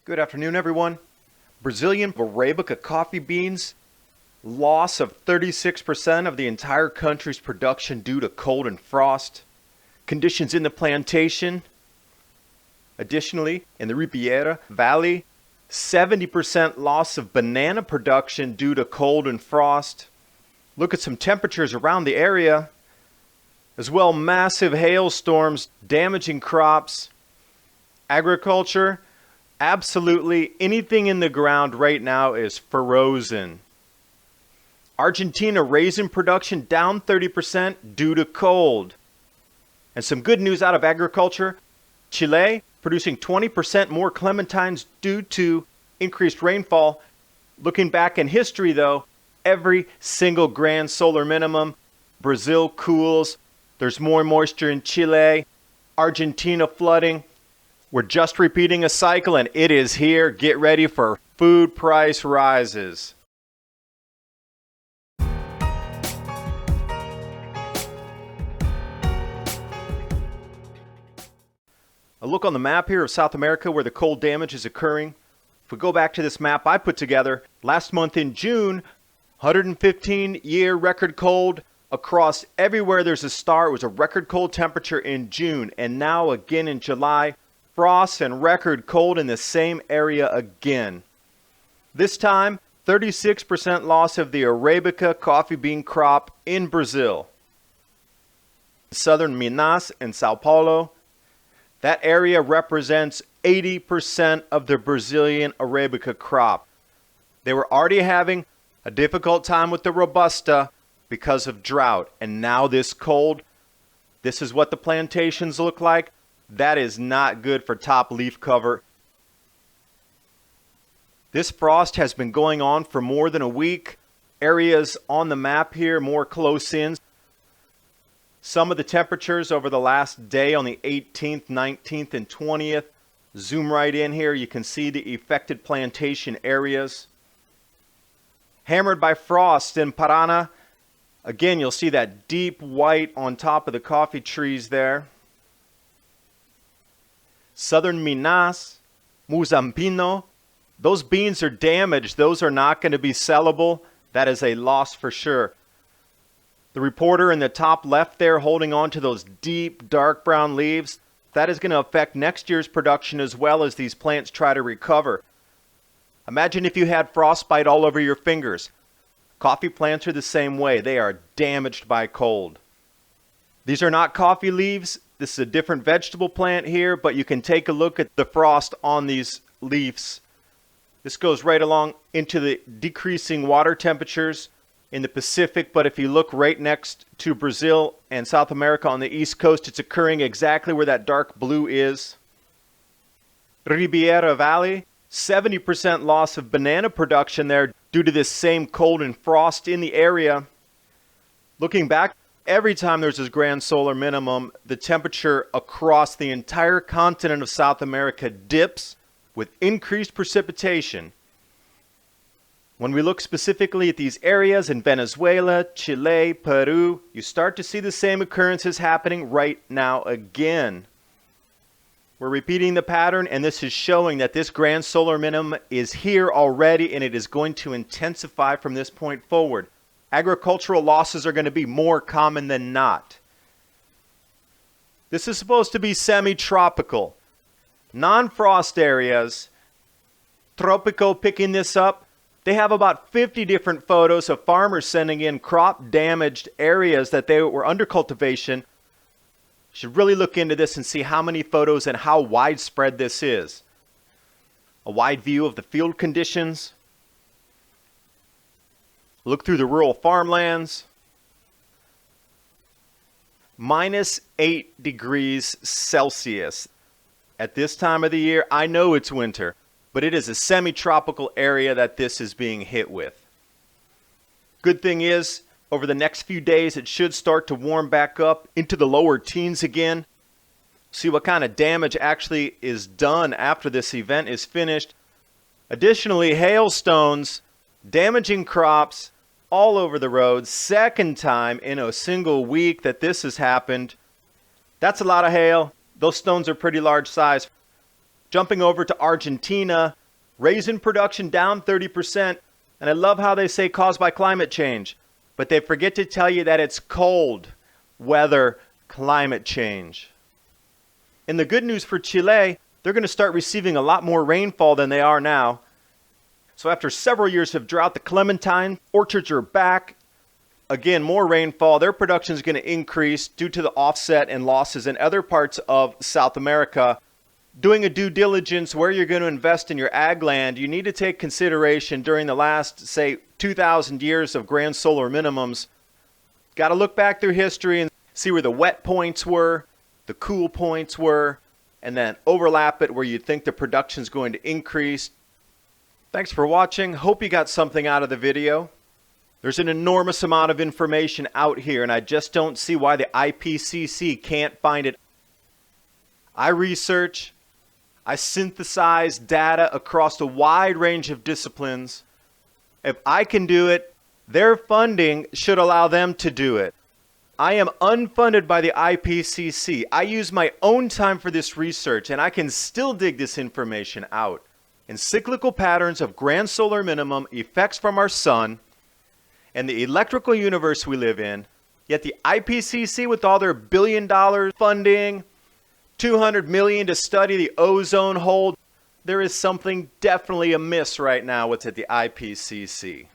Good afternoon, everyone. Brazilian Arabica coffee beans, loss of 36% of the entire country's production due to cold and frost. Conditions in the plantation. Additionally, in the Ribeira Valley, 70% loss of banana production due to cold and frost. Look at some temperatures around the area. As well, massive hailstorms damaging crops. Agriculture. Absolutely anything in the ground right now is frozen. Argentina raisin production down 30% due to cold. And some good news out of agriculture. Chile producing 20% more clementines due to increased rainfall. Looking back in history though, every single grand solar minimum. Brazil cools. There's more moisture in Chile. Argentina flooding. We're just repeating a cycle and it is here. Get ready for food price rises. A look on the map here of South America where the cold damage is occurring. If we go back to this map I put together, last month in June, 115-year record cold across everywhere there's a star. It was a record cold temperature in June, and now again in July. Frost and record cold in the same area again. This time, 36% loss of the Arabica coffee bean crop in Brazil. Southern Minas and Sao Paulo. That area represents 80% of the Brazilian Arabica crop. They were already having a difficult time with the Robusta because of drought. And now this cold, this is what the plantations look like. That is not good for top leaf cover. This frost has been going on for more than a week. Areas on the map here more close in. Some of the temperatures over the last day on the 18th, 19th, and 20th. Zoom right in here. You can see the affected plantation areas. Hammered by frost in Paraná. Again, you'll see that deep white on top of the coffee trees there. Southern Minas, Muzambinho, those beans are damaged. Those are not going to be sellable. That is a loss for sure. The reporter in the top left there holding on to those deep dark brown leaves, that is going to affect next year's production as well as these plants try to recover. Imagine if you had frostbite all over your fingers. Coffee plants are the same way. They are damaged by cold. These are not coffee leaves. This is a different vegetable plant here, but you can take a look at the frost on these leaves. This goes right along into the decreasing water temperatures in the Pacific, but if you look right next to Brazil and South America on the East Coast, it's occurring exactly where that dark blue is. Ribeira Valley, 70% loss of banana production there due to this same cold and frost in the area. Looking back, every time there's this grand solar minimum, the temperature across the entire continent of South America dips with increased precipitation. When we look specifically at these areas in Venezuela, Chile, Peru, you start to see the same occurrences happening right now again. We're repeating the pattern, and this is showing that this grand solar minimum is here already, and it is going to intensify from this point forward. Agricultural losses are going to be more common than not. This is supposed to be semi-tropical. Non-frost areas, Tropico picking this up, they have about 50 different photos of farmers sending in crop-damaged areas that they were under cultivation. You should really look into this and see how many photos and how widespread this is. A wide view of the field conditions. Look through the rural farmlands. -8 degrees Celsius. At this time of the year, I know it's winter, but it is a semi-tropical area that this is being hit with. Good thing is, over the next few days, it should start to warm back up into the lower teens again. See what kind of damage actually is done after this event is finished. Additionally, hailstones damaging crops all over the road. Second time in a single week that this has happened. That's a lot of hail. Those stones are pretty large size. Jumping over to Argentina, raisin production down 30%. And I love how they say caused by climate change. But they forget to tell you that it's cold weather, climate change. And the good news for Chile, they're going to start receiving a lot more rainfall than they are now. So after several years of drought, the clementine orchards are back. Again, more rainfall. Their production is going to increase due to the offset and losses in other parts of South America. Doing a due diligence where you're going to invest in your ag land, you need to take consideration during the last, say, 2,000 years of grand solar minimums. Got to look back through history and see where the wet points were, the cool points were, and then overlap it where you think the production is going to increase. Thanks for watching. Hope you got something out of the video. There's an enormous amount of information out here, and I just don't see why the IPCC can't find it. I research, I synthesize data across a wide range of disciplines. If I can do it, their funding should allow them to do it. I am unfunded by the IPCC. I use my own time for this research, and I can still dig this information out. In cyclical patterns of grand solar minimum, effects from our sun, and the electrical universe we live in, yet the IPCC with all their billion-dollar funding, $200 million to study the ozone hole, there is something definitely amiss right now with the IPCC.